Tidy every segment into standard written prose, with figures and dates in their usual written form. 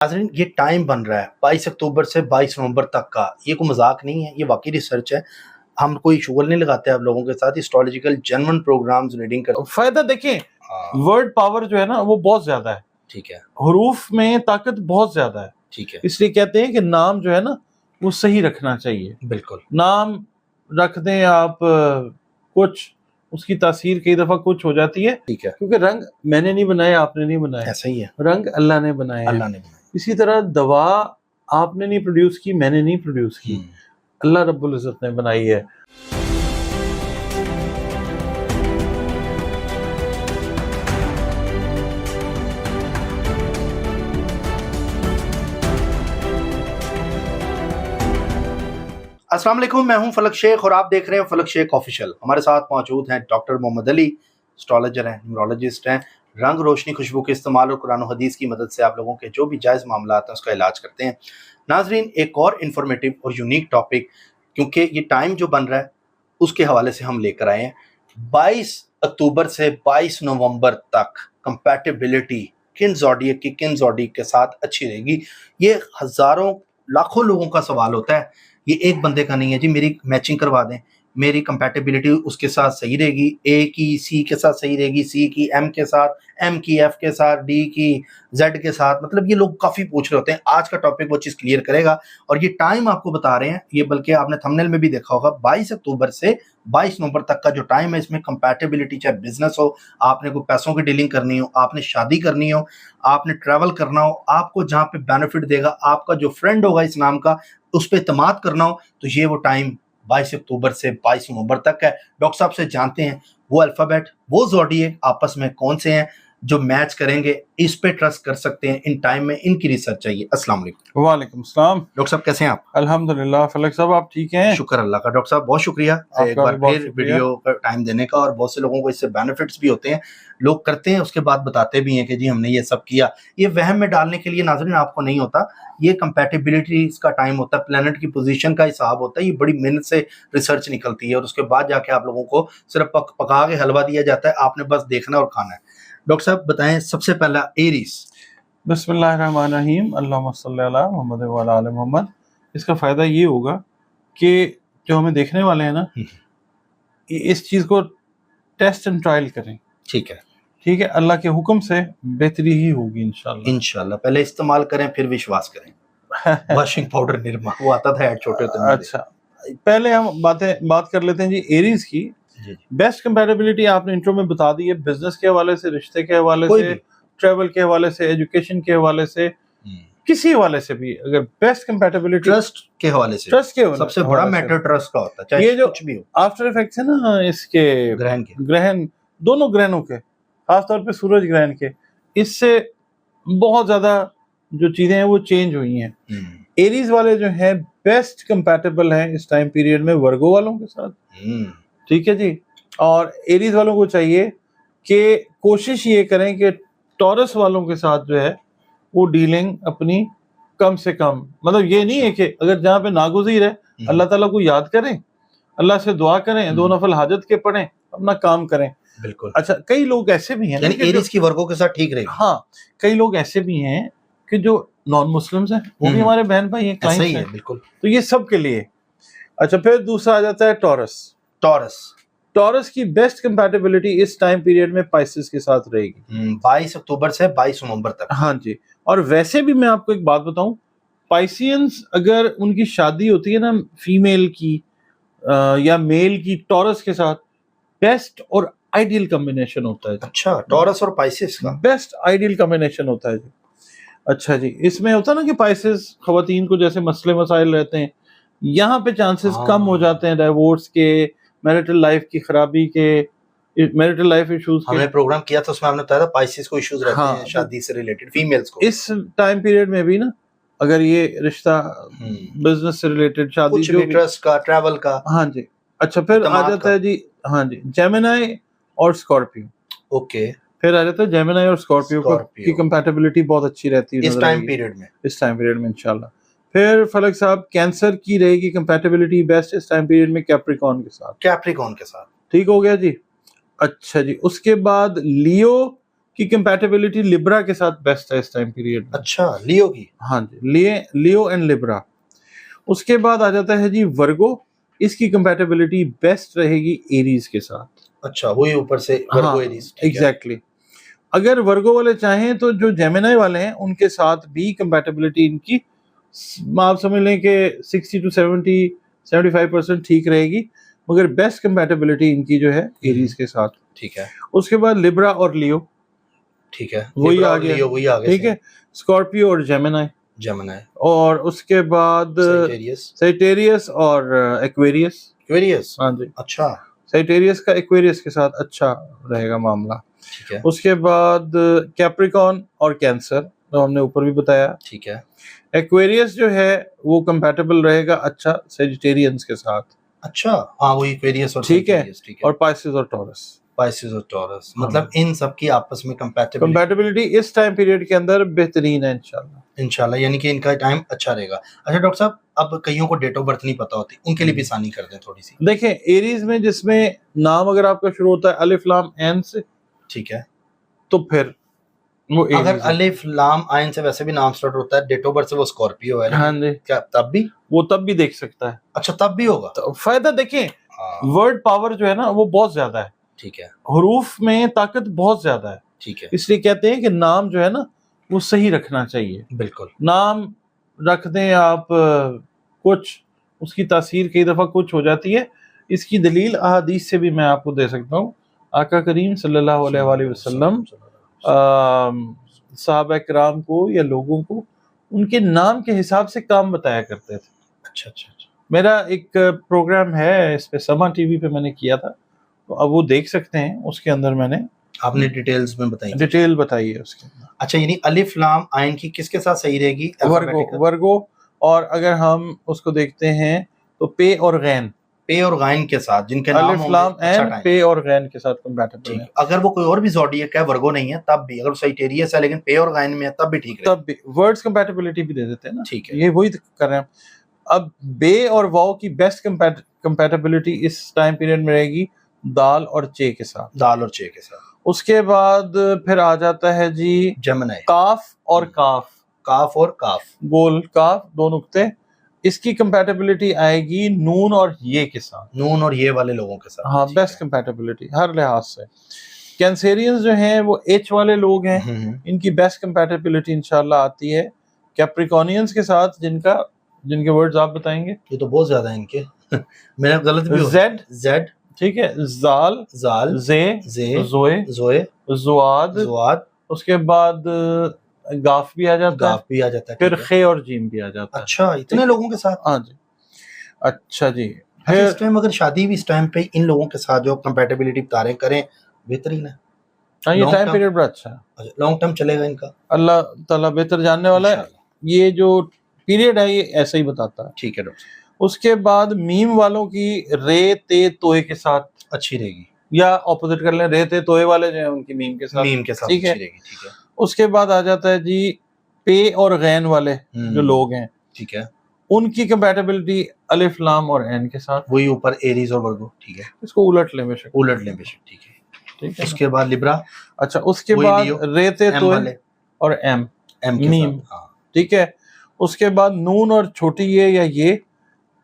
नाज़रीन ये टाइम बन रहा है 22 अक्टूबर से 22 नवंबर तक का, ये कोई मजाक नहीं है, ये वाकई रिसर्च है। हम कोई शुगर नहीं लगाते आप लोगों के साथ, एस्ट्रोलॉजिकल जेन्युइन प्रोग्राम्स रीडिंग करते फायदा देखें, हैं। वर्ड पावर जो है ना वो बहुत ज्यादा है, ठीक है, हरूफ में ताकत बहुत ज्यादा है। ठीक है, इसलिए कहते हैं कि नाम जो है ना वो सही रखना चाहिए। बिल्कुल नाम रख दें आप कुछ, उसकी तासीर कई दफा कुछ हो जाती है, ठीक है, क्योंकि रंग मैंने नहीं बनाया, आपने नहीं बनाया, ऐसा ही है, रंग अल्लाह ने बनाया है। अल्लाह ने बनाया। इसी तरह दवा आपने नहीं प्रोड्यूस की, मैंने नहीं प्रोड्यूस की, अल्लाह रब्बुल इज्जत ने बनाई है। अस्सलाम वालेकुम, मैं हूं फलक शेख और आप देख रहे हैं फलक शेख ऑफिशियल। हमारे साथ मौजूद हैं डॉक्टर मोहम्मद अली, एस्ट्रोलॉजर हैं, न्यूमरोलॉजिस्ट हैं, रंग रोशनी खुशबू के इस्तेमाल और कुरान और हदीस की मदद से आप लोगों के जो भी जायज़ मामला हैं उसका इलाज करते हैं। नाजरीन एक और इन्फॉर्मेटिव और यूनिक टॉपिक, क्योंकि ये टाइम जो बन रहा है उसके हवाले से हम लेकर आए हैं। 22 अक्टूबर से 22 नवंबर तक कंपैटिबिलिटी किन ज़ोडिएक की किन ज़ोडिएक के साथ अच्छी रहेगी, ये हज़ारों लाखों लोगों का सवाल होता है। ये एक बंदे का नहीं है जी, मेरी मैचिंग करवा दें, मेरी कंपैटिबिलिटी उसके साथ सही रहेगी, ए की सी के साथ सही रहेगी, सी की एम के साथ, एम की एफ के साथ, डी की जेड के साथ। मतलब ये लोग काफ़ी पूछ रहे होते हैं। आज का टॉपिक वो चीज़ क्लियर करेगा और ये टाइम आपको बता रहे हैं, ये बल्कि आपने थंबनेल में भी देखा होगा, 22 अक्टूबर से 22 नवंबर तक का जो टाइम है, इसमें कंपैटिबिलिटी, चाहे बिजनेस हो, आपने कोई पैसों की डीलिंग करनी हो, आपने शादी करनी हो, आपने ट्रैवल करना हो, आपको जहाँ पे बेनिफिट देगा, आपका जो फ्रेंड होगा इस नाम का उस पर इत्मीनाद करना हो, तो ये वो टाइम 22 अक्टूबर से 22 नवंबर तक है। डॉक्टर साहब से जानते हैं वो अल्फ़ाबेट, वो ज़ोडिएक आपस में कौन से हैं जो मैच करेंगे, इस पे ट्रस्ट कर सकते हैं इन टाइम में, इनकी रिसर्च चाहिए। अस्सलाम वालेकुम। वालेकुम सलाम। डॉक्टर साहब कैसे हैं आप? अल्हम्दुलिल्लाह फलक साहब, आप ठीक हैं? शुक्र अल्लाह का। डॉक्टर साहब बहुत शुक्रिया एक आपका बार भी बहुत फिर शुक्रिया। वीडियो का टाइम देने का, और बहुत से लोगों को इससे बेनिफिट्स भी होते हैं, लोग करते हैं उसके बाद बताते भी हैं कि जी हमने ये सब किया। ये वहम में डालने के लिए नाज़रीन आपको नहीं होता, ये कंपैटिबिलिटी का टाइम होता है, प्लैनेट की पोजीशन का हिसाब होता है, ये बड़ी मेहनत से रिसर्च निकलती है और उसके बाद जाके आप लोगों को सिर्फ पका के हलवा दिया जाता है, आपने बस देखना और खाना है। डॉक्टर साहब बताएं सबसे पहला एरीज। बिस्मिल्लाहिर्रहमानिर्रहीम, अल्लाहुम्मा सल्ली अला मुहम्मद व अला आलि मुहम्मद। इसका फ़ायदा ये होगा कि जो हमें देखने वाले हैं ना, इस चीज़ को टेस्ट एंड ट्रायल करें। ठीक है, ठीक है, अल्लाह के हुक्म से बेहतरी ही होगी इंशाल्लाह। इंशाल्लाह। पहले इस्तेमाल करें फिर विश्वास करें। वाशिंग पाउडर निरमा, वो आता था ऐड छोटे होते। अच्छा, पहले हम बात कर लेते हैं जी एरीज की। जी, बेस्ट कंपैटिबिलिटी आपने इंट्रो में बता दी है, बिजनेस के हवाले से, रिश्ते के हवाले कोई से, भी। ट्रैवल के हवाले से, एजुकेशन के हवाले से, किसी हवाले से भी अगर बेस्ट कंपैटिबिलिटी, ट्रस्ट के हवाले से, ट्रस्ट के हवाले सबसे बड़ा मैटर ट्रस्ट का होता है, चाहे ये जो कुछ भी हो। आफ्टर इफेक्ट्स है ना इसके ग्रहण, दोनों ग्रहणों के, खासतौर पे सूरज ग्रहण के, इससे बहुत ज्यादा जो चीजें हैं वो चेंज हुई हैं। एरीज वाले जो हैं बेस्ट कंपैटिबल हैं इस टाइम पीरियड में वर्गो वालों के साथ। ठीक है जी, और एरीज वालों को चाहिए कि कोशिश ये करें कि टॉरस वालों के साथ जो है वो डीलिंग अपनी कम से कम, मतलब ये नहीं है कि अगर जहाँ पे नागुज़ीर है अल्लाह ताला को याद करें, अल्लाह से दुआ करें, दो नफल हाजत के पढ़ें, अपना काम करें। बिल्कुल। अच्छा, कई लोग ऐसे भी हैं, यानी एरीज की वर्गों के साथ ठीक रहेगा। हाँ, कई लोग ऐसे भी हैं कि जो नॉन मुस्लिम्स हैं, वो भी हमारे बहन भाई हैं, ऐसा ही क्लाइंट्स है, हैं, बिल्कुल। तो ये सब के लिए। अच्छा, फिर दूसरा आ जाता है टॉरस। टॉरस की बेस्ट कंपैटिबिलिटी इस टाइम पीरियड में पाइसेस के साथ रहेगी 22 अक्टूबर से 22 नवंबर तक। हाँ जी, और वैसे भी मैं आपको एक बात बताऊं, पाइसियंस अगर उनकी शादी होती है ना फीमेल की या मेल की टॉरस के साथ, बेस्ट और आइडियल कॉम्बिनेशन होता है। अच्छा, टॉरस और पाइसेस का बेस्ट आइडियल कॉम्बिनेशन होता है जी। अच्छा जी, इसमें होता है ना कि पाइसेस खवातीन को जैसे मसले मसाइल रहते हैं, यहाँ पे चांसेस कम हो जाते हैं डाइवोर्स के, मैरिटल लाइफ की खराबी के, मैरिटल लाइफ इश्यूज के। हमने प्रोग्राम किया था उसमें हमने बताया था पाइसेस को इश्यूज रहते हाँ, हैं शादी से रिलेटेड फीमेल्स को। इस टाइम पीरियड में भी ना, अगर ये रिश्ता बिजनेस से रिलेटेड, शादी कुछ जो भी, ट्रस्ट का, ट्रैवल का। हाँ जी। अच्छा, फिर आ जाता है जी, हाँ जी, जेमिनी और स्कॉर्पियो। ओके, फिर आ जाता है जेमिनी और स्कॉर्पियो की कंपैटिबिलिटी बहुत अच्छी रहती है इस टाइम पीरियड में इंशाल्लाह। फिर फलक साहब कैंसर की रहेगी कंपैटिबिलिटी बेस्ट इस टाइम पीरियड में कैप्रिकॉर्न के साथ। ठीक हो गया जी। अच्छा जी, उसके बाद लियो کی कंपैटिबिलिटी लिब्रा के साथ बेस्ट है इस टाइम पीरियड में। अच्छा, लियो की। हाँ जी, लियो एंड लिब्रा। उसके बाद आ जाता है जी वर्गो, इसकी कंपैटिबिलिटी बेस्ट रहेगी एरीज के साथ। अच्छा, वही ऊपर से वर्गो हाँ एरीज, ठीक है। एग्जैक्टली। अगर वर्गो वाले चाहें तो जो जेमिनाई वाले हैं उनके साथ भी कंपैटिबिलिटी इनकी आप समझ लें कि 60 to 75% ठीक रहेगी, मगर बेस्ट कंपैटिबिलिटी इनकी जो है एरीज के साथ। ठीक है, उसके बाद लिब्रा और लियो, ठीक है, वही लिब्रा आ और गया, लियो वही आ गया, ठीक है। स्कॉर्पियो और जेमिनाई, जेमिनी, और उसके बाद सैजिटेरियस, सैजिटेरियस और एक्वेरियस। एक्वेरियस। हाँ जी, अच्छा, सैजिटेरियस का एक्वेरियस के साथ अच्छा रहेगा मामला। ठीक है, उसके बाद कैप्रिकॉन और कैंसर, तो हमने ऊपर भी बताया। ठीक है। एक्वेरियस जो है वो कंपैटिबल रहेगा अच्छा सेजिटेरियंस के साथ, अच्छा, हाँ, वही एक्वेरियस और ठीक है। सैजिटेरियस, ठीक है। और पाइसेस और टॉरस, पाइसेस और टॉरस, हाँ। मतलब इन सब की आपस में कंपैटिबिलिटी कंपैटिबिलिटी इस टाइम पीरियड के अंदर बेहतरीन है इंशाल्लाह, यानी कि इनका टाइम अच्छा रहेगा। अच्छा डॉक्टर साहब, अब कईयों को डेट ऑफ बर्थ नहीं पता होती, उनके लिए भी आसानी कर दें थोड़ी सी। देखें एरीज में जिसमें नाम अगर आपका शुरू होता है अलिफ लाम एन से, ठीक है, तो फिर वो अगर एरीज है। अलिफ लाम आइन से वैसे भी नाम स्टार्ट होता है, डेट ऑफ बर्थ से वो स्कॉर्पियो है, हाँ लेकिन जी, क्या तब भी? वो तब भी देख सकता है। अच्छा, तब भी होगा। तो फायदा देखें, हाँ, वर्ड पावर जो है ना वो बहुत ज्यादा है, ठीक है, हरूफ में ताकत बहुत ज्यादा है, ठीक है, इसलिए कहते हैं कि नाम जो है ना वो सही रखना चाहिए। बिल्कुल। नाम रख दें आप कुछ, उसकी तासीर कई दफ़ा कुछ हो जाती है। इसकी दलील अहादीस से भी मैं आपको दे सकता हूँ। आका करीम सल्लल्लाहु अलैहि वसल्लम सहाबा किराम को या लोगों को उनके नाम के हिसाब से काम बताया करते थे। अच्छा अच्छा अच्छा, मेरा एक प्रोग्राम है, इस पे समा टीवी पे मैंने किया था, तो अब वो देख सकते हैं, उसके अंदर मैंने आपने डिटेल्स में बताई, डिटेल बताई है उसके अंदर। अच्छा, यानी अलिफ लाम आइन की किसके साथ सही रहेगी? वर्गो, और अगर हम उसको देखते हैं तो पे और गैन, पे और गाइन के साथ, जिनके नाम अलिफ लाम एन पे और गैन के साथ कंपैटिबल है। अगर वो कोई और भी ज़ोडिएक है, वर्गो नहीं है, तब भी, अगर सैजिटेरियस है लेकिन पे और गाइन में है, तब भी ठीक है, तब भी वर्ड्स कंपैटिबिलिटी भी दे देते हैं ना, ठीक है। ये वही कर रहे हैं। अब बे और वाओ की बेस्ट कंपैटिबिलिटी इस टाइम पीरियड में रहेगी दाल और चे के साथ, दाल और चे के साथ। उसके बाद फिर आ जाता है जी जेमिनी, काफ और काफ, काफ और काफ, गोल काफ दो नुक्ते, इसकी कंपैटिबिलिटी आएगी नून और ये के साथ, नून और ये वाले लोगों के साथ। हाँ, बेस्ट कंपैटिबिलिटी हर लिहाज से। कैंसेरियंस जो हैं वो एच वाले लोग हैं, इनकी बेस्ट कंपैटिबिलिटी इंशाल्लाह आती है कैप्रिकॉनियंस के साथ, जिनके वर्ड्स आप बताएंगे। ये तो बहुत ज्यादा है इनके मेरा गलत भी हो। जेड, जेड, ठीक है, जाल, जाल, जे, जे, जोए, जोए, जुआद, जुआद, उसके बाद गाफ भी आ जाता है, गाफ भी आ जाता है, फिर ठीक है। खे और जीम भी आ जाता है। अच्छा, इतने लोगों के साथ। हाँ जी, अच्छा जी। अच्छा, फिर इस टाइम अगर शादी भी इस टाइम पे इन लोगों के साथ जो कंपैटिबिलिटी बता रहे हैं करें, बेहतरीन है। हाँ, ये Long टाइम term- पीरियड बड़ा अच्छा है, अच्छा, लॉन्ग टर्म चलेगा इनका, अल्लाह ताला बेहतर जानने वाला है। इंशाल्लाह। ये जो पीरियड है ये ऐसा ही बताता है। ठीक है डॉक्टर, उसके बाद मीम वालों की रे ते तोए के साथ, अच्छी रहेगी, या ऑपोजिट कर लें, रे ते तोए वाले जो हैं उनकी मीम के साथ, मीम के साथ ठीक अच्छी है। रहेगी, ठीक है। उसके बाद आ जाता है जी पे और गैन वाले जो लोग हैं, ठीक है, उनकी कंपैटिबिलिटी अलिफ लाम और एन के साथ, वही ऊपर एरीज और वर्गो, ठीक है। इसको उलट लें बेशक, उलट लें बेशक, ठीक है। ठीक है। उसके बाद लिब्रा, अच्छा, उसके वही बाद लियो, रे ते एम तोए वाले, और एम एम के मीम, साथ, हाँ, ठीक है। उसके बाद नून और छोटी ये या ये,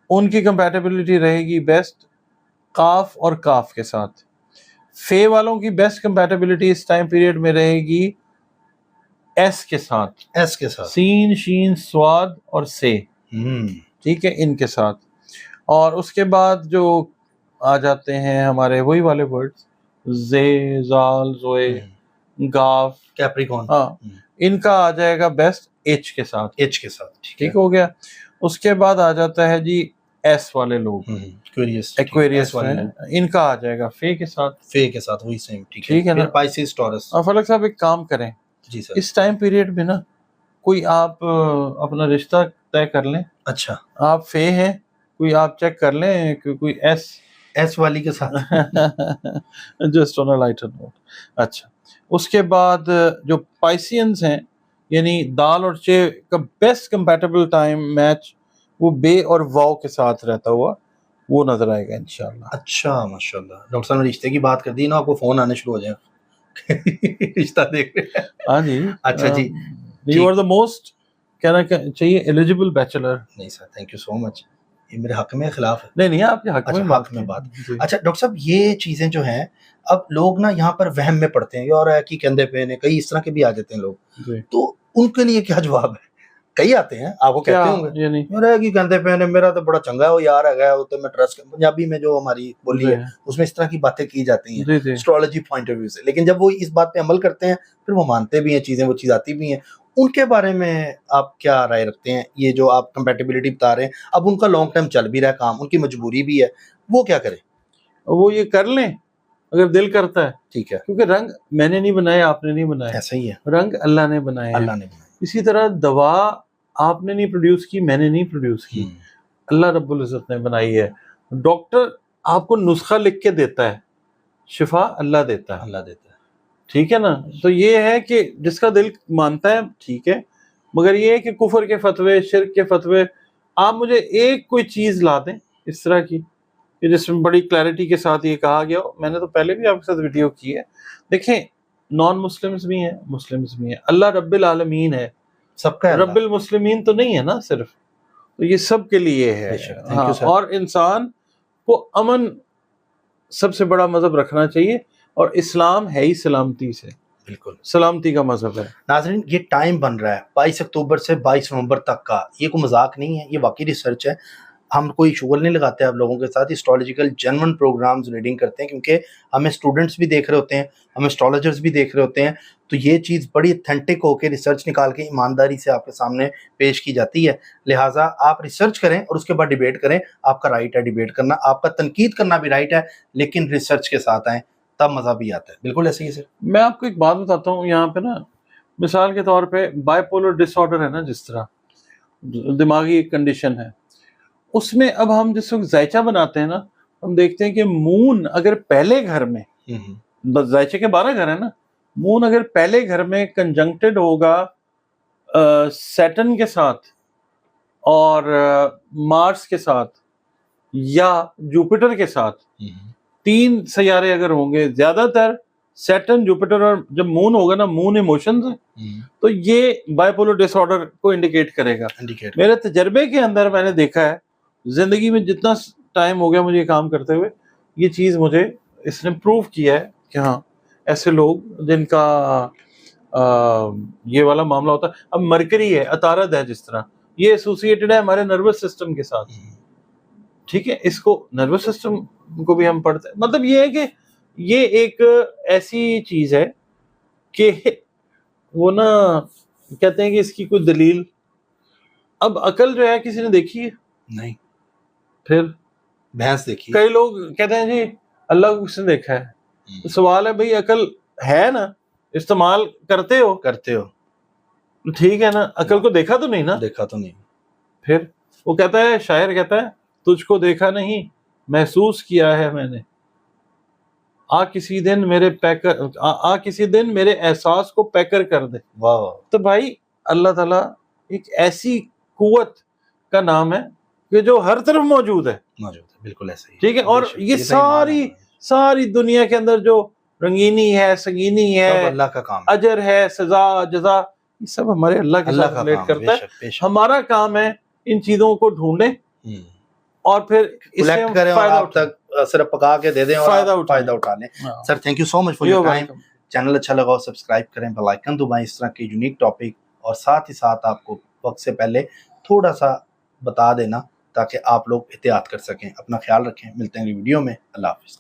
उनकी कंपैटिबिलिटी रहेगी बेस्ट काफ और काफ के साथ। फे वालों की बेस्ट कंपैटिबिलिटी इस टाइम पीरियड में रहेगी एस के साथ, एस के साथ, सीन शीन स्वाद और से, ठीक है, इनके साथ। और उसके बाद जो आ जाते हैं हमारे वही वाले वर्ड्स, जे, जाल, जोए, गाफ, कैप्रिकॉन, हाँ, इनका आ जाएगा बेस्ट एच के साथ, एच के साथ, ठीक हो गया। उसके बाद आ जाता है जी एस वाले लोग, एक्वेरियस वाले, इनका आ जाएगा फे के साथ, फे के साथ, वही सेम, ठीक है ना। फिर पाइसेस, टॉरस। और फलक साहब एक काम करें, जी सर, इस टाइम पीरियड में ना कोई आप अपना रिश्ता तय कर लें। अच्छा, आप फे हैं, कोई आप चेक कर लें कि कोई एस वाली के साथ just on a lighter note. अच्छा, उसके बाद जो पाइसियंस हैं, यानी दाल और चे का बेस्ट कंपैटिबल टाइम मैच वो बे और वाव के साथ रहता हुआ वो नजर आएगा इंशाल्लाह। अच्छा, माशाल्लाह। डॉक्टर साहब ने रिश्ते की बात कर दी ना, आपको फोन आने शुरू हो जाए, رشتہ دیکھ رہے ہیں. ہاں جی. اچھا جی, یو آر دا موسٹ کہنا چاہیے ایلیجیبل بیچلر. نہیں سر, تھینک یو سو مچ. یہ میرے حق میں خلاف ہے؟ نہیں آپ کے حق میں بات. اچھا ڈاکٹر صاحب, یہ چیزیں جو ہیں اب لوگ نا یہاں پر وہم میں پڑتے ہیں, یار ہے کہ کندھے پہ نے کئی اس طرح کے بھی آ جاتے ہیں لوگ, تو ان کے لیے کیا جواب ہے؟ کئی آتے ہیں آپ کو کہتے ہوں گے یار ہے کہ کندھے پہ نے میرا تو بڑا چنگا ہے وہ یار ہے گیا, تو میں ٹرسٹ, پنجابی میں جو ہماری بولی ہے اس میں اس طرح کی باتیں کی جاتی ہیں اسٹرالوجی پوائنٹ آف ویو سے, لیکن جب وہ اس بات پہ عمل کرتے ہیں پھر وہ مانتے بھی ہیں چیزیں, وہ چیز آتی بھی ہیں. ان کے بارے میں آپ کیا رائے رکھتے ہیں؟ یہ جو آپ کمپیٹیبلٹی بتا رہے ہیں, اب ان کا لانگ ٹائم چل بھی رہا ہے کام, ان کی مجبوری بھی ہے, وہ کیا کریں؟ وہ یہ کر لیں اگر دل کرتا ہے, ٹھیک ہے, کیونکہ رنگ میں نے نہیں بنایا, آپ نے نہیں بنایا, ایسا ہی ہے, رنگ اللہ نے بنایا, اللہ نے بنایا. اسی طرح دوا آپ نے نہیں پروڈیوس کی, میں نے نہیں پروڈیوس کی, اللہ رب العزت نے بنائی ہے. ڈاکٹر آپ کو نسخہ لکھ کے دیتا ہے, شفا اللہ دیتا ہے, اللہ دیتا ہے, ٹھیک ہے نا. تو یہ ہے کہ جس کا دل مانتا ہے ٹھیک ہے, مگر یہ ہے کہ کفر کے فتوے, شرک کے فتوے, آپ مجھے ایک کوئی چیز لا دیں اس طرح کی کہ جس میں بڑی کلیئرٹی کے ساتھ یہ کہا گیا ہو. میں نے تو پہلے بھی آپ کے ساتھ ویڈیو کی ہے, دیکھیں نان مسلمز بھی ہیں, مسلمز بھی ہیں, اللہ رب العالمین ہے, سب کا رب المسلمین تو نہیں ہے نا صرف, تو یہ سب کے لیے ہے. اور انسان کو امن سب سے بڑا مذہب رکھنا چاہیے, اور اسلام ہے ہی سلامتی سے, بالکل سلامتی کا مذہب ہے. ناظرین, یہ ٹائم بن رہا ہے 22 اکتوبر سے 22 نومبر تک کا, یہ کوئی مذاق نہیں ہے, یہ واقعی ریسرچ ہے. ہم کوئی شغل نہیں لگاتے آپ لوگوں کے ساتھ, اسٹرالوجیکل جنون پروگرامز ریڈنگ کرتے ہیں, کیونکہ ہمیں اسٹوڈنٹس بھی دیکھ رہے ہوتے ہیں, ہمیں اسٹرالوجرز بھی دیکھ رہے ہوتے ہیں, تو یہ چیز بڑی اتھینٹک ہو کے ریسرچ نکال کے ایمانداری سے آپ کے سامنے پیش کی جاتی ہے. لہٰذا آپ ریسرچ کریں اور اس کے بعد ڈیبیٹ کریں, آپ کا رائٹ ہے ڈیبیٹ کرنا, آپ کا تنقید کرنا بھی رائٹ ہے, لیکن ریسرچ کے ساتھ آئیں تب مزہ بھی آتا ہے. بالکل ایسے ہی سر. میں آپ کو ایک بات بتاتا ہوں یہاں پہ نا, مثال کے طور پہ بائی پولر ڈس آرڈر ہے نا, جس طرح دماغی ایک کنڈیشن ہے, اس میں اب ہم جس وقت ذائچہ بناتے ہیں نا, ہم دیکھتے ہیں کہ مون اگر پہلے گھر میں, بس ذائچے کے 12 گھر ہیں نا, مون اگر پہلے گھر میں کنجنکٹڈ ہوگا سیٹن کے ساتھ اور مارس کے ساتھ یا جوپیٹر کے ساتھ, 3 سیارے اگر ہوں گے, زیادہ تر سیٹن, جوپیٹر, اور جب مون ہوگا نا, مون ایموشنز ہیں, تو یہ بائی پولر ڈس آرڈر کو انڈیکیٹ کرے گا. میرے تجربے کے اندر میں نے دیکھا ہے, زندگی میں جتنا ٹائم ہو گیا مجھے یہ کام کرتے ہوئے, یہ چیز مجھے اس نے پروو کیا ہے کہ ہاں ایسے لوگ جن کا یہ والا معاملہ ہوتا ہے. اب مرکری ہے, عطارد ہے, جس طرح یہ ایسوسیٹڈ ہے ہمارے نروس سسٹم کے ساتھ, ٹھیک ہے, اس کو نروس سسٹم کو بھی ہم پڑھتے ہیں. مطلب یہ ہے کہ یہ ایک ایسی چیز ہے کہ وہ نا کہتے ہیں کہ اس کی کوئی دلیل, اب عقل جو ہے کسی نے دیکھی ہے نہیں, پھر بحث دیکھی. کئی لوگ کہتے ہیں جی اللہ کو کس نے دیکھا ہے, سوال ہے بھئی عقل ہے نا, استعمال کرتے ہو, ٹھیک ہے نا, عقل کو دیکھا تو نہیں نا, دیکھا تو نہیں. پھر وہ کہتا ہے, شاعر کہتا ہے, تجھ کو دیکھا نہیں محسوس کیا ہے میں نے, آ کسی دن میرے احساس کو پیکر کر دے. واہ. تو بھائی اللہ تعالیٰ ایک ایسی قوت کا نام ہے کہ جو ہر طرف موجود ہے, بالکل ایسا ہی, ٹھیک ہے. اور یہ ساری دنیا کے اندر جو رنگینی ہے, سنگینی ہے, اللہ کا کام, اجر ہے, سزا, جزا, یہ سب ہمارے اللہ کے ساتھ ریلیٹ کرتا ہے. ہمارا کام ہے ان چیزوں کو ڈھونڈیں اور پھر اس سے کریں, اور آپ تک صرف پکا کے دے دیں اور فائدہ اٹھا لیں. Sir thank you so much for your time. Channel اچھا لگا ہو سبسکرائب کریں, بیل آئیکن دبائیں اس طرح کے یونیک ٹاپک, اور ساتھ ہی ساتھ آپ کو وقت سے پہلے تھوڑا سا بتا دینا تاکہ آپ لوگ احتیاط کر سکیں. اپنا خیال رکھیں, ملتے ہیں اگلی ویڈیو میں. اللہ حافظ.